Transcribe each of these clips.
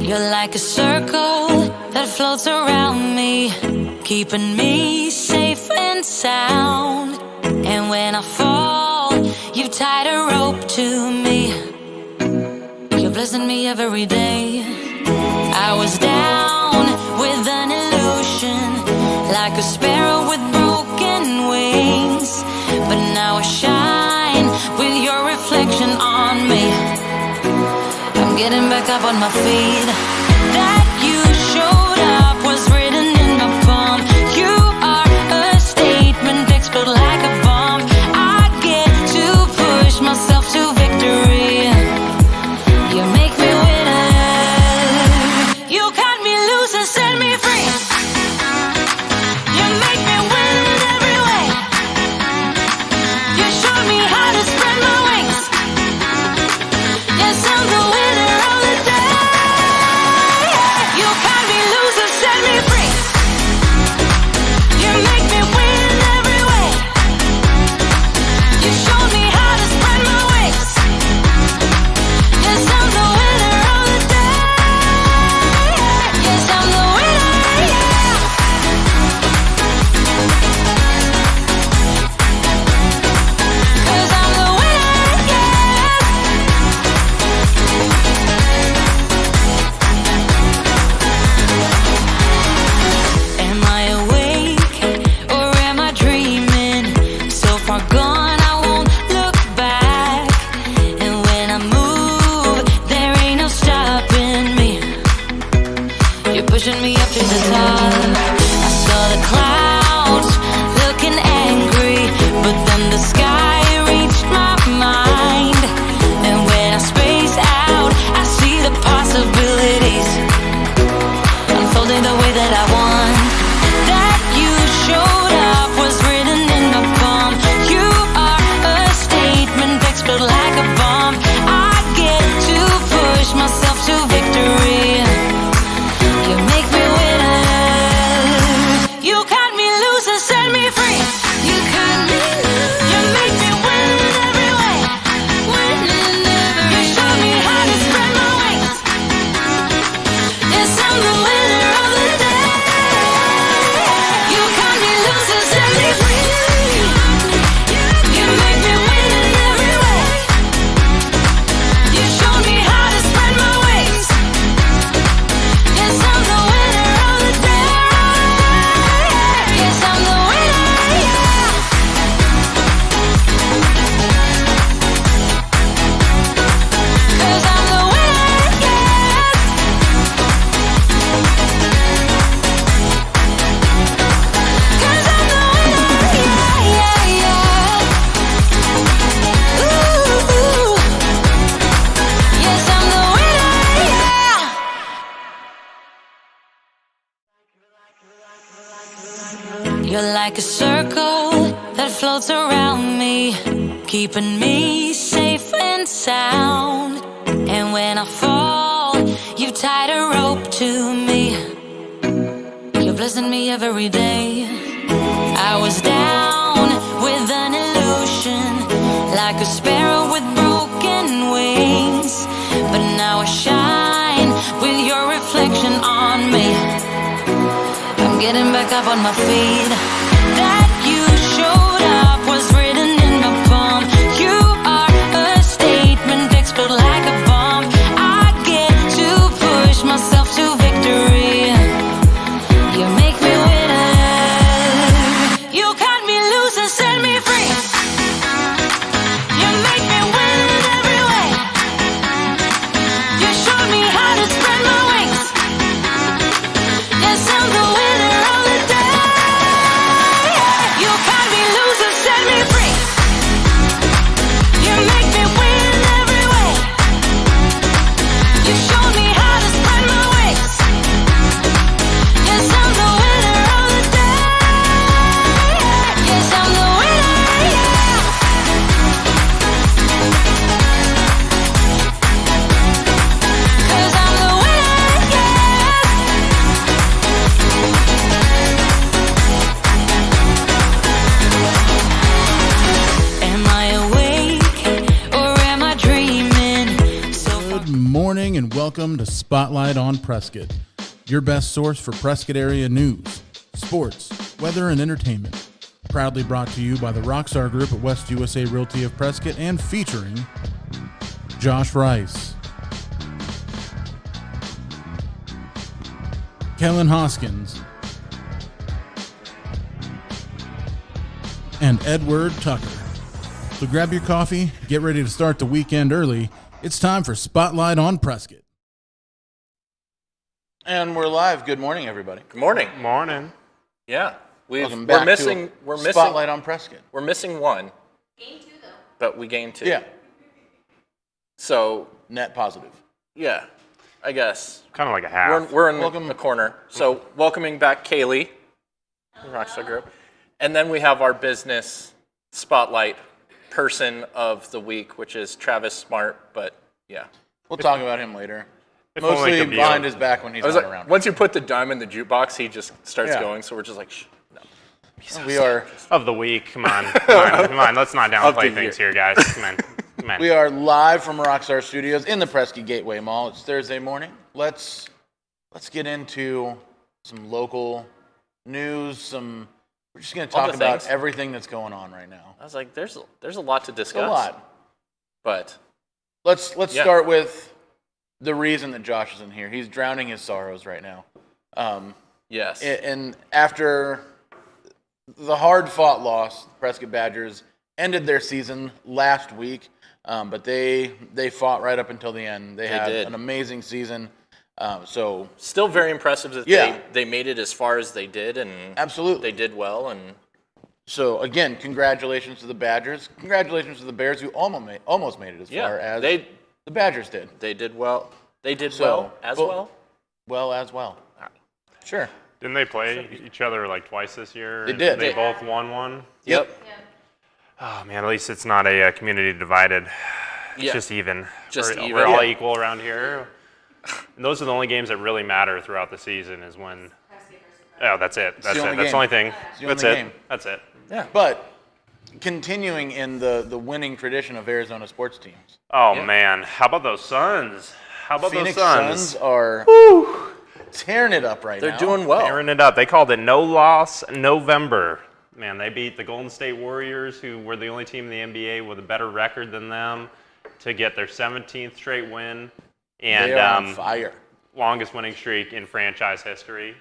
You're like a circle that floats around me, keeping me safe and sound. And when I fall, you tied a rope to me. You're blessing me every day. I was down with an illusion, like a sparrow with broken wings. But now I shine with your reflection on me. I'm getting back up on my feet. That you showed up was written in my palm. You are a statement that explode like a bomb. I get to push myself to victory. You make me winner. You cut me loose and set me free. You make me win every way. You showed me how to spread my wings. Yes, I'm the winner of the day. You cut me loose and set me free. You make me win every way. You showed me how to spread my wings. Yes, I'm the winner of the day. Yes, I'm the winner, yeah. 'Cause I'm the winner, yeah. Am I awake or am I dreaming? So far gone, I won't look back. And when I move, there ain't no stopping me. You're pushing me up to the top. I saw the clouds looking angry, but then the sky reached my mind. And when I space out, I see the possibilities unfolding the way that I want. That you showed up was written in my palm. You are a statement that explode like a bomb. I get to push myself to victory. You make me winner. You cut me loose and set me free. You cut me loose. You make me win every way. You show me how to spread my wings. Yes, I'm the winner of the day. You cut me loose and set me free. You make me win in every way. You show me how to spread my wings. Yes, I'm the winner of the day. Yes, I'm the winner, yeah. 'Cause I'm the winner, yeah. 'Cause I'm the winner, yeah, yeah, yeah. Ooh, yes, I'm the winner, yeah. You're like a circle that floats around me, keeping me safe and sound. And when I fall, you tied a rope to me. You're blessing me every day. I was down with an illusion, like a sparrow with broken wings. But now I shine with your reflection on me. I'm getting back up on my feet. That you showed up was written in my palm. You are a statement that explode like a bomb. I get to push myself to victory. You make me winner. You cut me loose and set me free. You make me win every way. You showed me how to spread my wings. Yes, I'm the winner of the day. You cut me loose. Welcome to Spotlight on Prescott, your best source for Prescott area news, sports, weather, and entertainment. Proudly brought to you by the Rockstar Group at West USA Realty of Prescott and featuring Josh Rice, Kellen Hoskins, and Edward Tucker. So grab your coffee, get ready to start the weekend early. It's time for Spotlight on Prescott. And we're live. Good morning, everybody. Good morning. Morning. Yeah, We're missing Spotlight on Prescott. We're missing one. Game 2, though. But we gained 2. Yeah, So net positive. yeah, I guess Kind of like a half. we're in Welcome. the corner. So welcoming back Kaylee, Rockstar Group, and then we have our business spotlight person of the week, which is Travis Smart. But yeah, We'll talk about him later. If only Mostly could be behind on- his back when he's I was not like, around. once you put the dime in the jukebox, he just starts Yeah. going. So we're just like, shh, no. We are Of the week. Come on. Come on. Let's not Of the downplay things here, guys. Come on. Come on. we are live from Rockstar Studios in the Prescott Gateway Mall. It's Thursday morning. Let's get into some local news. We're just going to All talk the about things. everything that's going on right now. I was like, there's a lot to discuss. A lot. But Let's Yeah. start with the reason that Josh isn't here. He's drowning his sorrows right now. yes, And after the hard-fought loss, the Prescott Badgers ended their season last week, but they fought right up until the end. They had did. an amazing season. So still very impressive that Yeah. they made it as far as they did, and absolutely. they did well. And So again, congratulations to the Badgers. Congratulations to the Bears, who almost made it as far as they the Badgers did. they did well. They did So, well as but- well. Well as well. Sure. Didn't they play each other like twice this year? They And did. They Yeah. both won one? Yep. Yeah. Oh, man. At least it's not a community divided. It's Yeah. just even. Just we're, even. We're all Yeah. equal around here. And those are the only games that really matter throughout the season is when. Oh, that's it. That's the it. only That's game. the only thing. the That's only it. game. That's it. But continuing in the winning tradition of Arizona sports teams, Oh, Yeah. man. How about those Suns? How about Phoenix those Suns? Suns are tearing it up right They're now. doing well. Tearing it up. They called it no loss November. Man, they beat the Golden State Warriors, who were the only team in the NBA with a better record than them, to get their 17th straight win and They are on fire. longest winning streak in franchise history.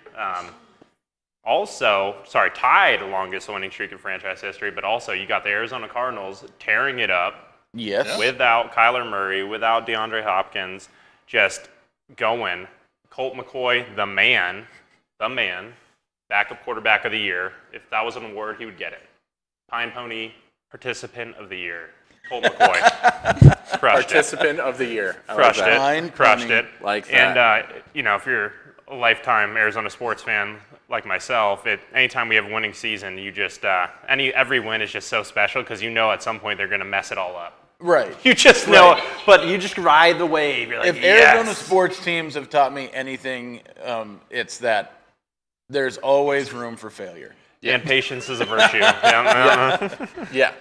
Tied longest winning streak in franchise history, but also you got the Arizona Cardinals tearing it up Yes. without Kyler Murray, without DeAndre Hopkins, just going. Colt McCoy, the man, backup quarterback of the year. If that was an award, he would get it. Pine Pony Participant of the Year, Colt McCoy. Crushed it. Participant of the year. I like Crushed that. Pine it. Crushed Pony. it. Like that. And, if you're a lifetime Arizona sports fan like myself, anytime we have a winning season, you just, every win is just so special because you know at some point they're going to mess it all up. Right. You just know it, but you just ride the wave. You're like, If Arizona yes. sports teams have taught me anything, it's that there's always room for failure. And patience is a virtue. Yeah. Yeah.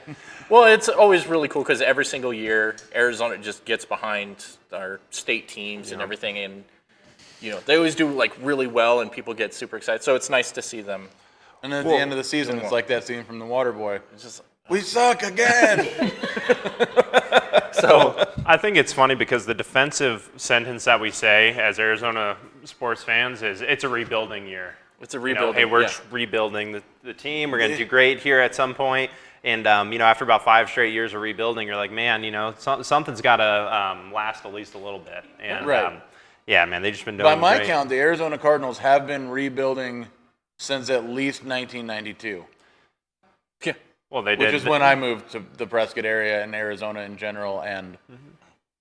Well, it's always really cool because every single year Arizona just gets behind our state teams and everything, and they always do like really well, and people get super excited. So it's nice to see them. And then at the end of the season, it's like that scene from The Waterboy. It's just We suck again. so. I think it's funny because the defensive sentence that we say as Arizona sports fans is it's a rebuilding year. It's a You know, rebuilding. hey, we're yeah. rebuilding the team. We're going to do great here at some point. And, after about 5 straight years of rebuilding, you're like, man, something's got to last at least a little bit. And, Right. yeah, man, they've just been doing By my great. count, the Arizona Cardinals have been rebuilding since at least 1992, Yeah. Well, they did. which is when I moved to the Prescott area and Arizona in general, and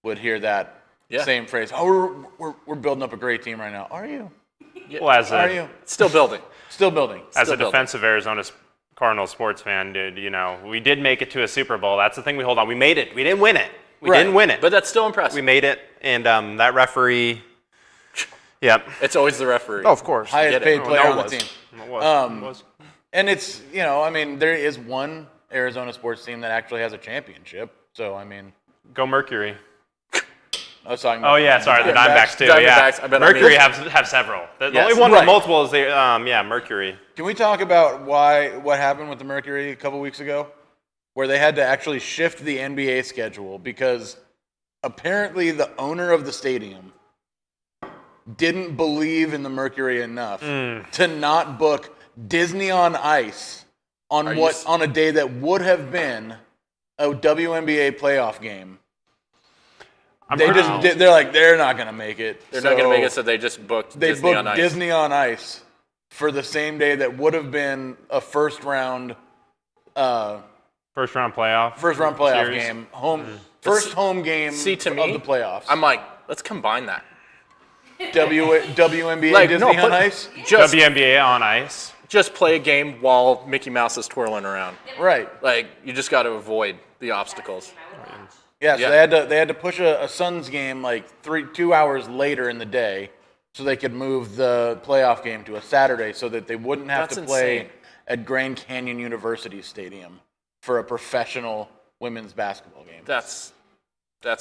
would hear that Yeah. same phrase. Oh, we're building up a great team right now. Are you? Well, as Are a, you? Still building. Still building. as a Still building. defensive Arizona Cardinals sports fan, dude, we did make it to a Super Bowl. That's the thing we hold on. We made it. We didn't win it. We Right. didn't win it. But that's still impressive. We made it. And that referee, yep. It's always the referee. Oh, of course. Highest get it. paid Oh, player no, on it the was. team. It was. It was. And it's, there is one Arizona sports team that actually has a championship. So, Go Mercury. I was talking about. Oh yeah, sorry, the Diamondbacks too. Diamondbacks, Yeah, I bet I Mercury mean- have several. The Yes. only one Right. with multiple is the Mercury. Can we talk about what happened with the Mercury a couple weeks ago, where they had to actually shift the NBA schedule because apparently the owner of the stadium didn't believe in the Mercury enough to not book Disney on Ice on on a day that would have been a WNBA playoff game. They're like, they're not going to make it. They're not going to make it, so they just booked They Disney booked on Ice. Disney on Ice for the same day that would have been a first round First round playoff playoff series. game. First home game See, to me, of the playoffs. I'm like, let's combine that. WNBA Like, Disney no, on put- Ice? Just, WNBA on ice. just play a game while Mickey Mouse is twirling around. Right. Like, you just got to avoid the obstacles. Yeah, so Yeah. they had to push a Suns game like 2 hours later in the day so they could move the playoff game to a Saturday so that they wouldn't have That's to play insane. at Grand Canyon University Stadium for a professional women's basketball game. That's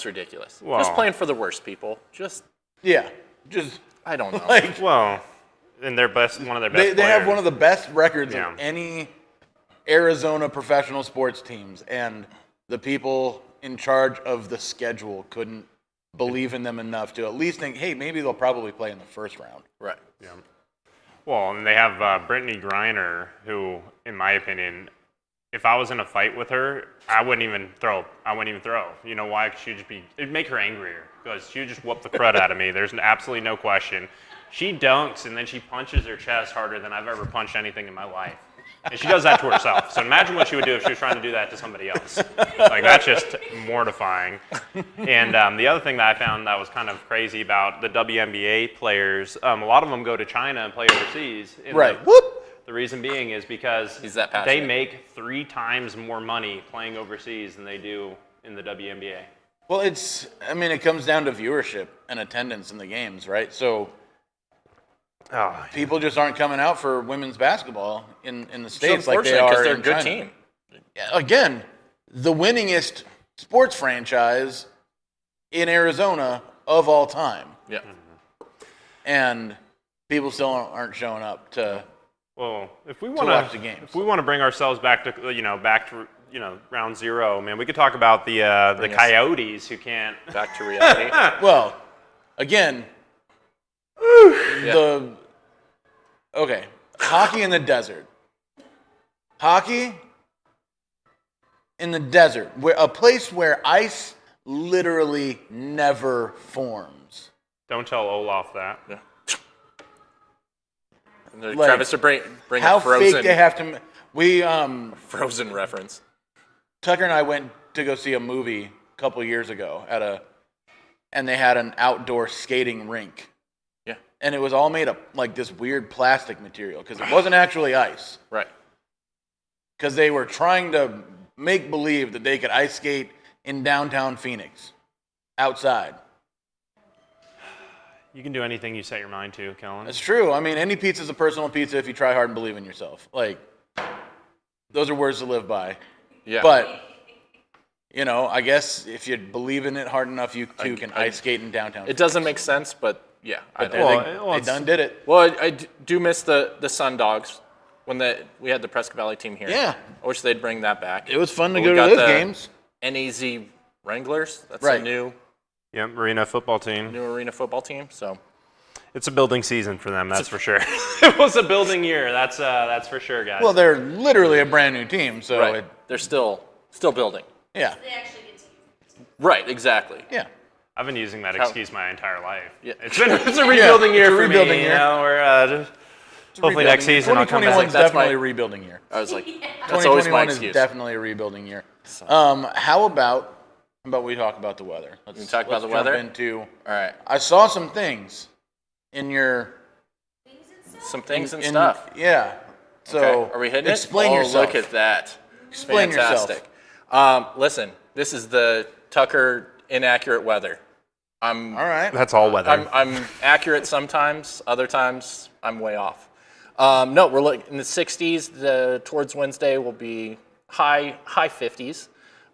ridiculous. Wow. Just playing for the worst people. Just, Yeah. Just I don't know. like Well, and one of their best. they have players. one of the best records Yeah. of any Arizona professional sports teams, and the people in charge of the schedule couldn't believe in them enough to at least think, hey, maybe they'll probably play in the first round. Right. Yeah. Well, and they have Brittany Griner, who, in my opinion, if I was in a fight with her, I wouldn't even throw. You know why? 'Cause it'd make her angrier. Because she would just whoop the crud out of me. There's absolutely no question. She dunks and then she punches her chest harder than I've ever punched anything in my life. And she does that to herself. So imagine what she would do if she was trying to do that to somebody else. Like, that's just mortifying. And the other thing that I found that was kind of crazy about the WNBA players, a lot of them go to China and play overseas. And Right. The reason being is because He's that they passionate. make 3 times more money playing overseas than they do in the WNBA. Well, it comes down to viewership and attendance in the games, right? So Oh, people just aren't coming out for women's basketball in the It's States like they unfortunate are because they're a in good China. team. Again, the winningest sports franchise in Arizona of all time. Yeah. And people still aren't showing up to well, if we watch want the games. if we want to bring ourselves back to round zero, man, we could talk about the Coyotes who can't. Back to reality. Well, again, hockey in the desert. Hockey in the desert, a place where ice literally never forms. Don't tell Olaf that. Yeah. And then Like, Travis to bring How a frozen, fake they have to. We frozen reference. Tucker and I went to go see a movie a couple years ago and they had an outdoor skating rink. Yeah. And it was all made of like this weird plastic material because it wasn't actually ice. Right. Because they were trying to make believe that they could ice skate in downtown Phoenix, outside. You can do anything you set your mind to, Kellen. That's true. I mean, any pizza's a personal pizza if you try hard and believe in yourself. Like, those are words to live by. Yeah. But, I guess if you believe in it hard enough, you too can ice skate in downtown. It doesn't make sense, but yeah. I They, know. they done did it. Well, I do miss the Sun Dogs when we had the Prescott Valley team here. Yeah. I wish they'd bring that back. It was fun to But go we to got those the games. NAZ Wranglers. That's Right. a new Yep, Marina football team. arena football team. So It's a building season for them, that's for sure. It was a building year, that's for sure, guys. Well, they're literally a brand new team, so right. They're still building. yeah. They actually get to use it. Right. Exactly. Yeah. I've been using that excuse my entire life. Yeah. It's a rebuilding year it's a for rebuilding me. year. You know, we're hopefully next season I'll come 2021 back. is That's definitely my- a rebuilding year. I was like, that's always my 2021 is excuse. definitely a rebuilding year. How about we talk about the weather? Let's talk about the jump weather? Into, All right. I saw some things in your Some things and in- stuff. Yeah. So Okay. Are we hitting explain it? yourself. Look at that. Explain yourself. Fantastic. Listen, this is the Tucker inaccurate weather. All right. That's all weather. I'm accurate sometimes. Other times I'm way off. No, we're looking in the 60s. Towards Wednesday will be high 50s.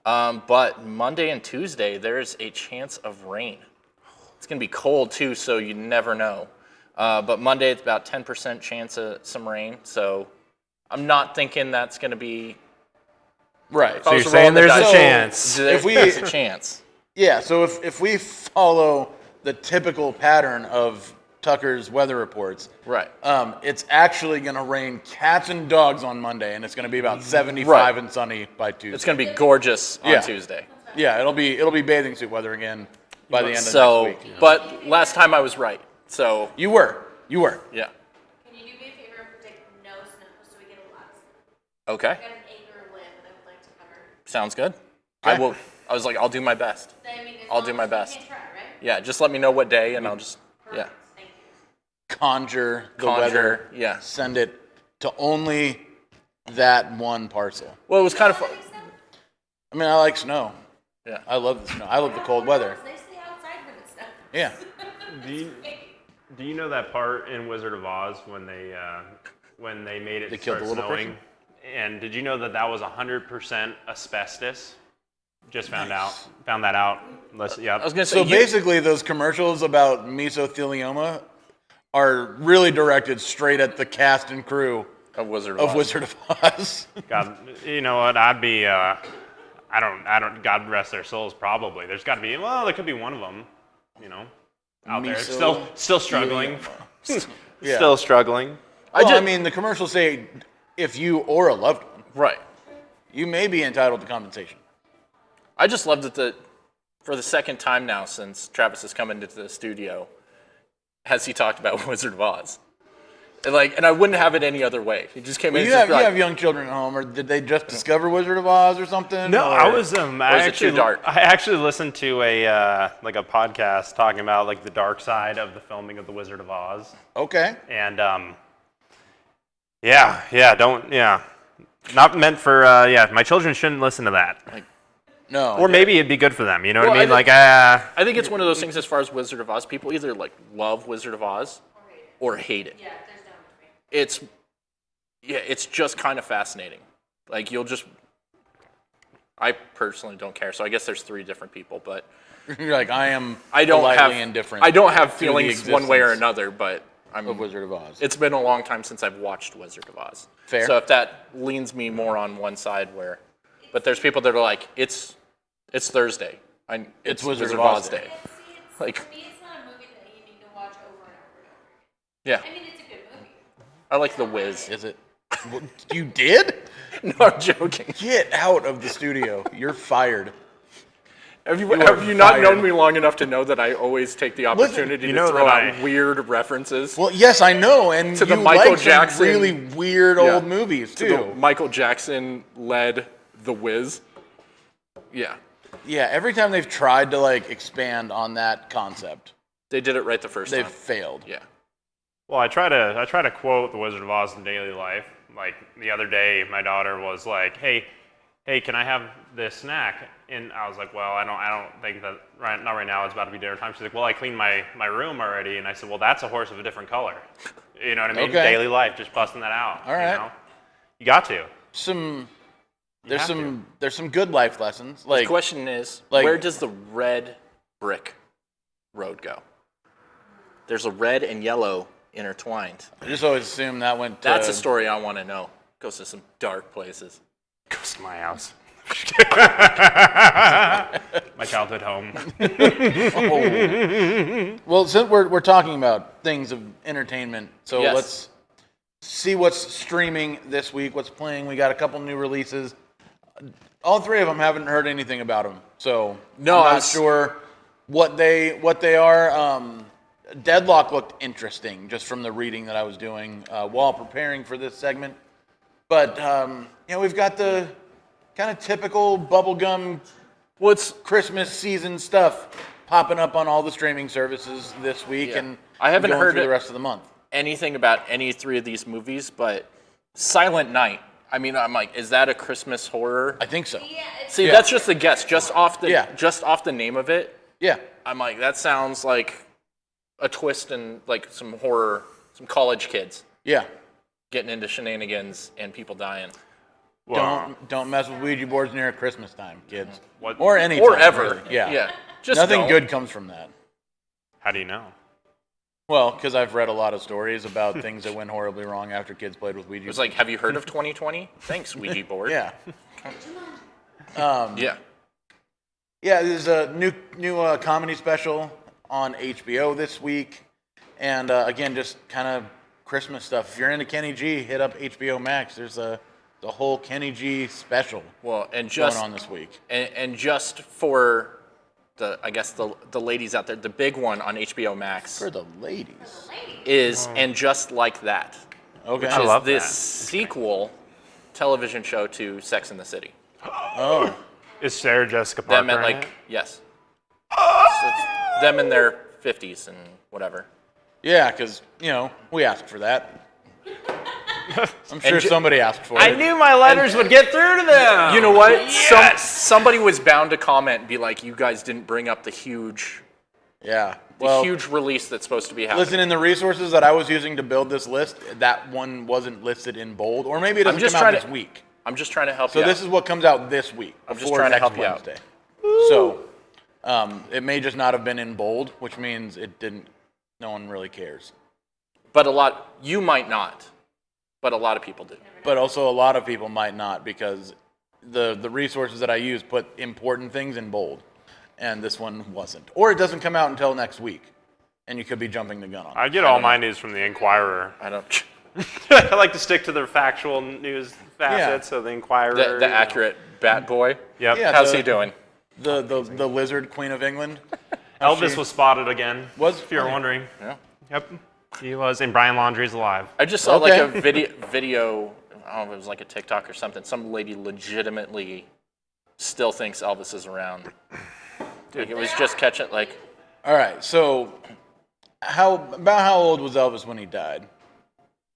But Monday and Tuesday there's a chance of rain. It's going to be cold too, so you never know. But Monday, it's about 10% chance of some rain. So I'm not thinking that's going to be. Right. So you're saying there's a chance. There's a chance. Yeah, so if we follow the typical pattern of Tucker's weather reports, Right. It's actually going to rain cats and dogs on Monday, and it's going to be about 75 Right. and sunny by Tuesday. It's going to be gorgeous on Tuesday. Yeah, it'll be bathing suit weather again by the end of So, next week. but last time I was right. So, You were. yeah. Can you do me a favor and predict no snow so we get a lot of snow? Okay. I got an acre of land that I would like to cover. Sounds good. Okay. I was like, I'll do my best. I mean, as I'll long do as my we best. can try, right? Yeah, just let me know what day, and I'll just Perfect. Thank you. Conjure the Conjure, weather. yeah. Send it to only that one parcel. Well, it was kind of fun. I mean, I like snow. Yeah. I love the snow. I love the cold weather. They stay outside when it's snow. Yeah. Do you know that part in Wizard of Oz when they made it They killed start the little snowing? person? And did you know that was 100% asbestos? Just found Nice. that out. Yeah. I was going to So say, basically, those commercials about mesothelioma are really directed straight at the cast and crew of Wizard of Oz. Wizard of Oz. God, you know what? I'd be. I don't. God rest their souls. Probably. There's got to be. Well, there could be one of them. You know, out there, still struggling. Yeah. Still struggling. I mean, the commercials say if you or a loved one, Right. you may be entitled to compensation. I just loved it for the second time now since Travis has come into the studio, has he talked about Wizard of Oz. And I wouldn't have it any other way. He just came in You and have, you have young children at home, or did they just discover Wizard of Oz or something? No, or? I was. is it too dark? I actually listened to a podcast talking about like the dark side of the filming of the Wizard of Oz, Okay. and not meant for my children shouldn't listen to that, No. or maybe it'd be good for them. You know what Well, I mean? I think it's one of those things as far as Wizard of Oz. People either love Wizard of Oz or hate it. Yeah, there's no between. It's just kind of fascinating. I personally don't care. So I guess there's 3 different people, but You're like, I am I don't politely have indifferent. I don't have to the feelings one way or existence another, but of Wizard of Oz. it's been a long time since I've watched Wizard of Oz. Fair. So if that leans me more on one side, but there's people that are like, it's Thursday. It's Wizard of Oz Day. For Like- me, it's not a movie that you need to watch over and over and over again. Yeah, I mean, it's a good movie. I like The Wiz. Is it? You did? No, I'm joking. Get out of the studio. You're fired. Have you are not fired. known me long enough to know that I always take the opportunity you to know throw that out weird references Well, yes, I know, and To the you Michael like some Jackson- really weird Yeah. old movies to too. the Michael Jackson led The Wiz? Yeah, Yeah, every time they've tried to expand on that concept, they did it right the first they've time. failed. Yeah. Well, I try to quote the Wizard of Oz in daily life. Like the other day, my daughter was like, "Hey, can I have this snack?" And I was like, "Well, I don't think that not right now. It's about to be dinner time." She's like, "Well, I cleaned my room already." And I said, "Well, that's a horse of a different color." You know what I mean? Okay. Daily life, just busting that out. All right. You know? You got to. There's have some good life lessons. The question is, where does the red brick road go? There's a red and yellow intertwined. I just always assume that went to... That's a story I want to know. Goes to some dark places. Goes to my house. My childhood home. Well, since we're talking about things of entertainment, so Yes. let's see what's streaming this week, what's playing. We got a couple new releases. All 3 of them haven't heard anything about them, so No, I'm I not was- sure what they are. Deadlock looked interesting just from the reading that I was doing while preparing for this segment. But we've got the kind of typical bubblegum Christmas season stuff popping up on all the streaming services this week, Yeah. and I haven't going heard through it- the rest of the month. Anything about any 3 of these movies, but Silent Night. I mean, I'm like, is that a Christmas horror? I think so. Yeah, it's See, Yeah. that's just a guess. Just off the name of it, Yeah. I'm like, that sounds like a twist in some horror, some college kids Yeah. getting into shenanigans and people dying. Well, Don't mess with Ouija boards near Christmas time, kids. What- Or any Or time, ever. really. Yeah. Just Nothing don't. good comes from that. How do you know? Well, because I've read a lot of stories about things that went horribly wrong after kids played with Ouija. It was like, have you heard of 2020? Thanks, Ouija board. yeah. Yeah. Yeah, there's a new comedy special on HBO this week. And again, just kind of Christmas stuff. If you're into Kenny G, hit up HBO Max. There's the whole Kenny G special Well, and just going on this week. and just for the ladies out there, the big one on HBO Max For the ladies. is And Just Like That, Okay. which I is love this that. sequel television show to Sex and the City. Oh. Is Sarah Jessica Parker Them at in like it? yes, so it's them in their 50s and whatever. Yeah, because, we asked for that. I'm sure ju- somebody asked for it. I knew my letters would get through to them. You know what? Yes! Somebody was bound to comment and be like, "You guys didn't bring up the huge Yeah. Well, huge release that's supposed to be happening." listen, in the resources that I was using to build this list, that one wasn't listed in bold. Or maybe it doesn't just come out trying this to- week. I'm just trying to help So you this out. is what comes out this week. I'm just before trying to next help you out. Wednesday. So it may just not have been in bold, which means it didn't. No one really cares. But you might not, but a lot of people do. But also a lot of people might not, because the resources that I use put important things in bold, and this one wasn't. Or it doesn't come out until next week, and you could be jumping the gun on it. I get all my news from the Inquirer. I don't. I like to stick to the factual news facets of the Inquirer. The accurate Bat Boy. Yep. Yeah. How's he doing? The lizard queen of England. Elvis was spotted again. If you're Oh, yeah. wondering. Yeah. Yep. He was, and Brian Laundrie's alive. I just saw like a Okay. video. I don't know if it was like a TikTok or something. Some lady legitimately still thinks Elvis is around. Dude, it was just catching like. All right. So how old was Elvis when he died?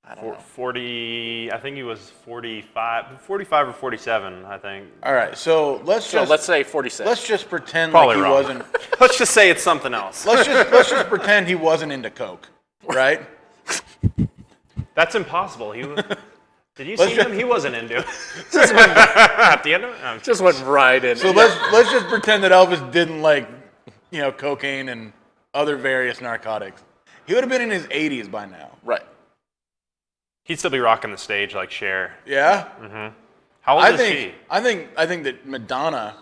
I don't know. 40, I think he was 45 or 47, I think. All right. So let's Say 46. let's just pretend Probably like he wrong. wasn't. Let's just say it's something else. Let's just pretend he wasn't into coke, right? That's impossible. He was, did you Let's see just- him? He wasn't into it. At the end of it? just went right in. So let's just pretend that Elvis didn't like, cocaine and other various narcotics. He would have been in his 80s by now. right. He'd still be rocking the stage like Cher. Yeah. How old I is think she? I think that Madonna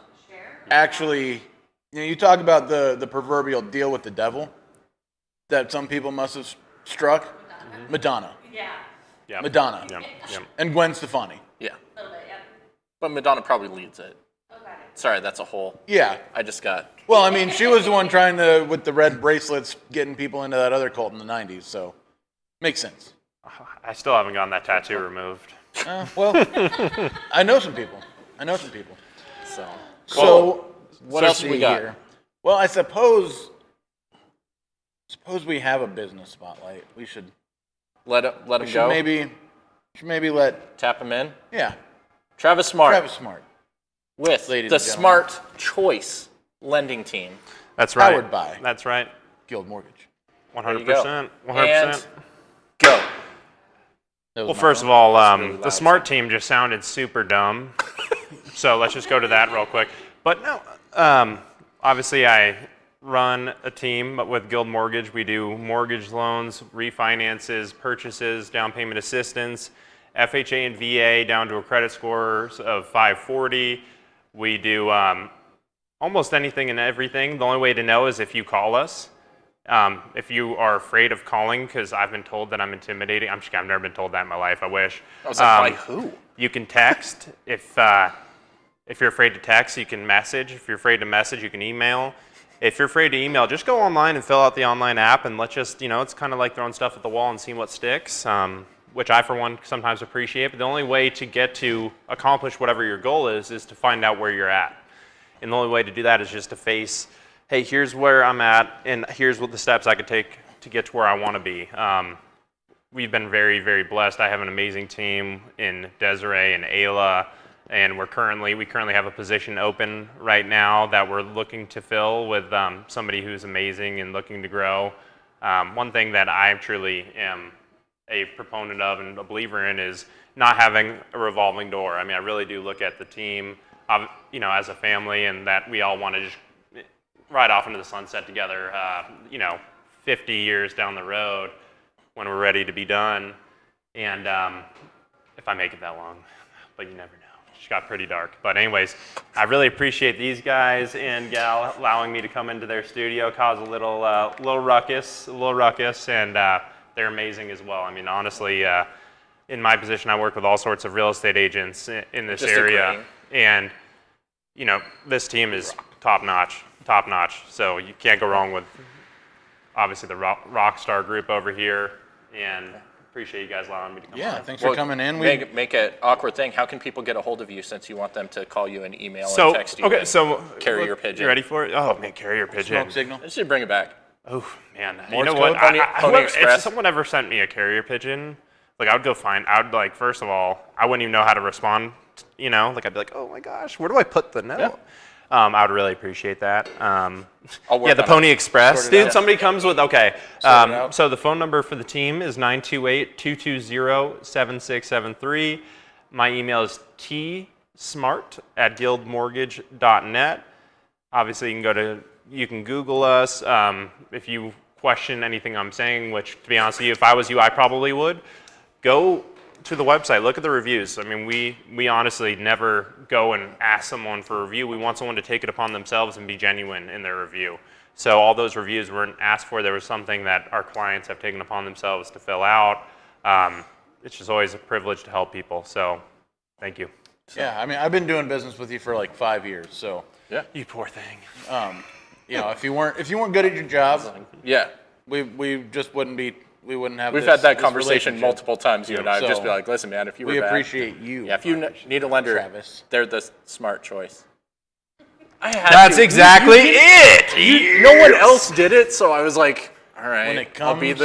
actually, you talk about the proverbial deal with the devil that some people must have struck. Madonna. Yeah. Yep. Madonna. Yep. Yep. And Gwen Stefani. Yeah. A little bit, yeah. But Madonna probably leads it. Okay. Sorry, that's a whole. Yeah. I just got. Well, I mean, she was the one trying to, with the red bracelets, getting people into that other cult in the 90s, so makes sense. I still haven't gotten that tattoo removed. Well, I know some people. So. So, What else do we got? here? Well, I suppose we have a business spotlight. We should Let him go. maybe let Tap him in. Travis Smart, With Ladies the and gentlemen. Smart Choice lending team. That's right. Powered by That's right. Guild Mortgage. 100%. And 100%. go. That was Well, my first of phone. all, really the loud. Smart team just sounded super dumb. So let's just go to that real quick. But no, obviously I run a team, but with Guild Mortgage, we do mortgage loans, refinances, purchases, down payment assistance, FHA and VA down to a credit score of 540. We do almost anything and everything. The only way to know is if you call us. If you are afraid of calling, because I've been told that I'm intimidating. I've never been told that in my life. I wish. I was like, by who? You can text. If you're afraid to text, you can message. If you're afraid to message, you can email. If you're afraid to email, just go online and fill out the online app, and let's just, it's kind of like throwing stuff at the wall and seeing what sticks, which I, for one, sometimes appreciate. But the only way to get to accomplish whatever your goal is to find out where you're at. And the only way to do that is just to face, hey, here's where I'm at, and here's what the steps I could take to get to where I want to be. We've been very, very blessed. I have an amazing team in Desiree and Ayla, and we currently have a position open right now that we're looking to fill with somebody who's amazing and looking to grow. One thing that I truly am a proponent of and a believer in is not having a revolving door. I mean, I really do look at the team, as a family, and that we all want to just ride off into the sunset together, 50 years down the road when we're ready to be done. And if I make it that long, but you never know. It got pretty dark. But anyways, I really appreciate these guys and gal allowing me to come into their studio, cause a little ruckus, and they're amazing as well. I mean, honestly, in my position, I work with all sorts of real estate agents in this area, agreeing. and you know, this team is top notch. So you can't go wrong with obviously the Rockstar group over here, and appreciate you guys allowing me to come Yeah, on. thanks for coming in. Make an awkward thing. How can people get a hold of you since you want them to call you and email So and text you? okay, and so carrier pigeon. You ready for it? Oh man, carrier pigeon. Smoke signal. I should bring it back. Oh man, you Morse know code, what? Pony If Express. someone ever sent me a carrier pigeon, like I would go find. I would like first of all, I wouldn't even know how to respond. You know, like I'd be like, oh my gosh, where do I put the note? Yeah. I would really appreciate that. I'll work Yeah, the on Pony it. Express, Sort it dude. out. Somebody comes with okay. Sort it out. So the phone number for the team is 928-220-7673. My email is tsmart@guildmortgage.net. Obviously, you can Google us if you question anything I'm saying. Which, to be honest with you, if I was you, I probably would. Go to the website, look at the reviews. I mean, we honestly never go and ask someone for a review. We want someone to take it upon themselves and be genuine in their review. So all those reviews weren't asked for. There was something that our clients have taken upon themselves to fill out. It's just always a privilege to help people. So thank you. Yeah, I mean, I've been doing business with you for like 5 years, so You poor thing. you know, if you weren't good at your job, Yeah. we just wouldn't have. We've this, had that this conversation relationship. multiple times, you and I. So, Just be like, listen, man, if you were We bad, appreciate you. Yeah, if you need a lender, Travis. they're the smart choice. That's exactly it. No one else did it, so I was like, all right, When it comes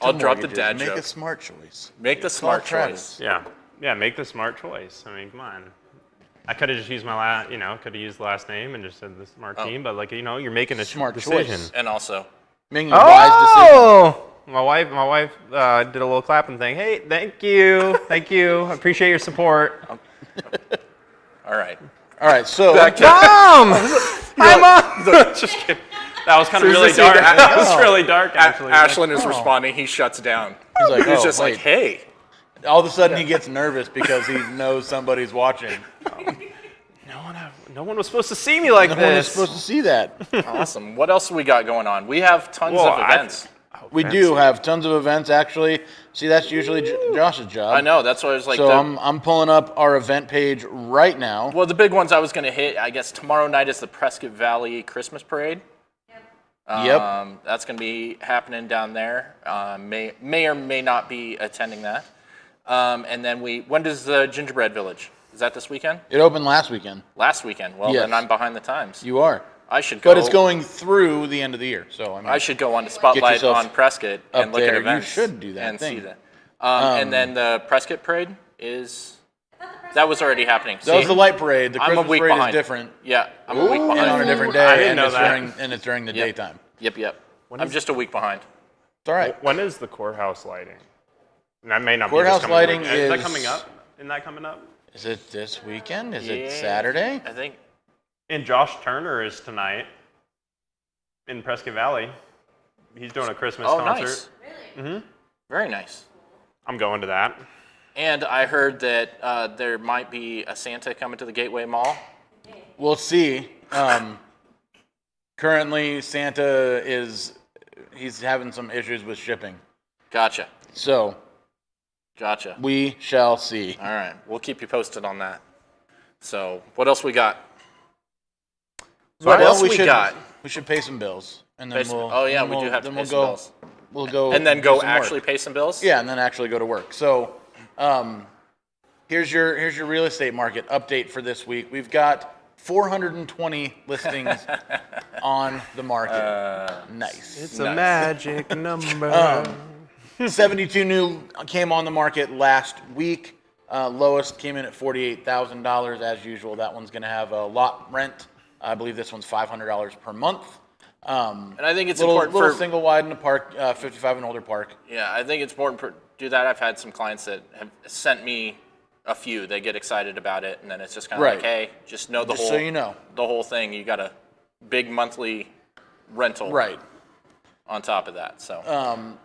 I'll to drop the mortgages, dad make joke. a smart choice. Make the Call smart Travis. choice. Yeah. Make the smart choice. I mean, come on. I could have just used my could have used the last name and just said the smart team, but like, you're making a Smart decision. choice. And also, Making a wise decision. Oh, my wife did a little clapping thing. Hey, thank you. I appreciate your support. all right. All right, so Back to Mom! Hi, Mom! Just kidding. That was kind of really Seriously, dark. That was really dark, actually. Ashlyn is responding. He shuts down. he's like, He's oh, just wait. like, hey. All of a sudden he gets nervous because he knows somebody's watching. No one was supposed to see me like No one is this. supposed to see that. Awesome. What else we got going on? We have tons Well, of events. We do have tons of events, actually. See, that's usually Josh's job. I know. That's why I was like, So I'm pulling up our event page right now. well, the big ones I was going to hit, I guess tomorrow night is the Prescott Valley Christmas Parade. Yep. That's going to be happening down there. May or may not be attending that. And then when does the Gingerbread Village? Is that this weekend? It opened last weekend. Last weekend. Well, Yes. then I'm behind the times. You are. I should go. But it's going through the end of the year. So I mean, I should go on the spotlight yourself on Prescott up and look at there. You events. should do that and thing. see that. And then the Prescott Parade that was already happening. that was the light parade. The I'm a Christmas week parade behind. is different. Yeah, I'm a week And behind. on a different I day, didn't and know it's that. during the Yep. daytime. Yep. I'm just a week behind. It's all right. When is the courthouse lighting? And that may not Courthouse be this coming lighting weekend. Is that is- coming up? Isn't that coming up? Is it this weekend? Is Yeah, it Saturday? I think. And Josh Turner is tonight in Prescott Valley. He's doing a Christmas Oh, concert. nice. Really? Very nice. I'm going to that. And I heard that there might be a Santa coming to the Gateway Mall. We'll see. Currently, Santa he's having some issues with shipping. Gotcha. So Gotcha. we shall see. All right. We'll keep you posted on that. So, what else we got? What Well, else we got? We should pay some bills, and then Pay some- we'll. oh, yeah, then we do we'll- have to then pay we'll some go, bills. We'll go And then do go some actually work. pay some bills? Yeah, and then actually go to work. So, here's your real estate market update for this week. We've got 420 listings on the market. Nice. It's a magic number. 72 new came on the market last week. Lowest came in at $48,000 as usual. That one's going to have a lot rent. I believe this one's $500 per month. And I think it's little important for single wide in the park, 55 and older park. Yeah, I think it's important to do that. I've had some clients that have sent me a few. They get excited about it, and then it's just kind of Right. like, hey, just know the Just whole so you know. the whole thing. You got a big monthly rental. Right. on top of that. So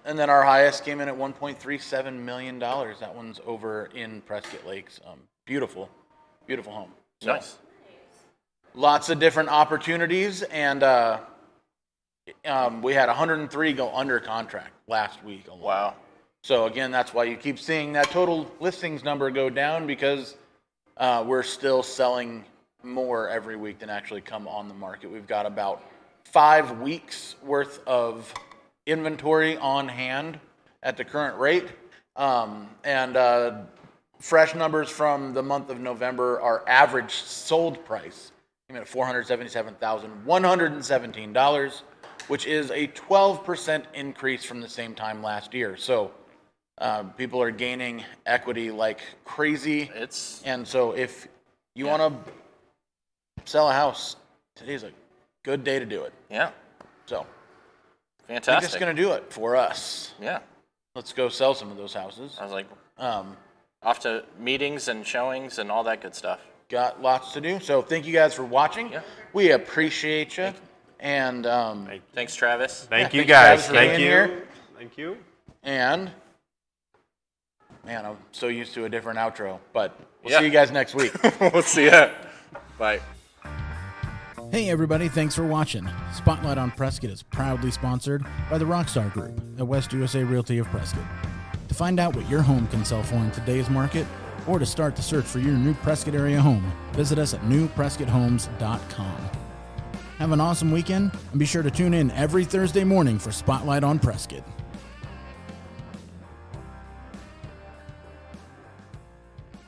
And then our highest came in at $1.37 million. That one's over in Prescott Lakes. Beautiful, beautiful home. So, nice. lots of different opportunities, and we had 103 go under contract last week alone. Wow. So again, that's why you keep seeing that total listings number go down, because we're still selling more every week than actually come on the market. We've got about 5 weeks worth of inventory on hand at the current rate. And fresh numbers from the month of November, our average sold price came in at $477,117, which is a 12% increase from the same time last year. So people are gaining equity like crazy. And so if you want to sell a house, today's a good day to do it. Yeah. So Fantastic. I think that's going to do it for us. Yeah. Let's go sell some of those houses. I was like, off to meetings and showings and all that good stuff. Got lots to do. So thank you guys for watching. Yeah. We appreciate you. And Thanks, Travis. Thank you thanks, guys. Travis, for Thank being you. here. Thank you. And man, I'm so used to a different outro, but we'll Yeah. see you guys next week. We'll see ya. Bye. Hey everybody, thanks for watching. Spotlight on Prescott is proudly sponsored by the Rockstar Group at West USA Realty of Prescott. To find out what your home can sell for in today's market, or to start the search for your new Prescott area home, visit us at newprescotthomes.com. Have an awesome weekend, and be sure to tune in every Thursday morning for Spotlight on Prescott.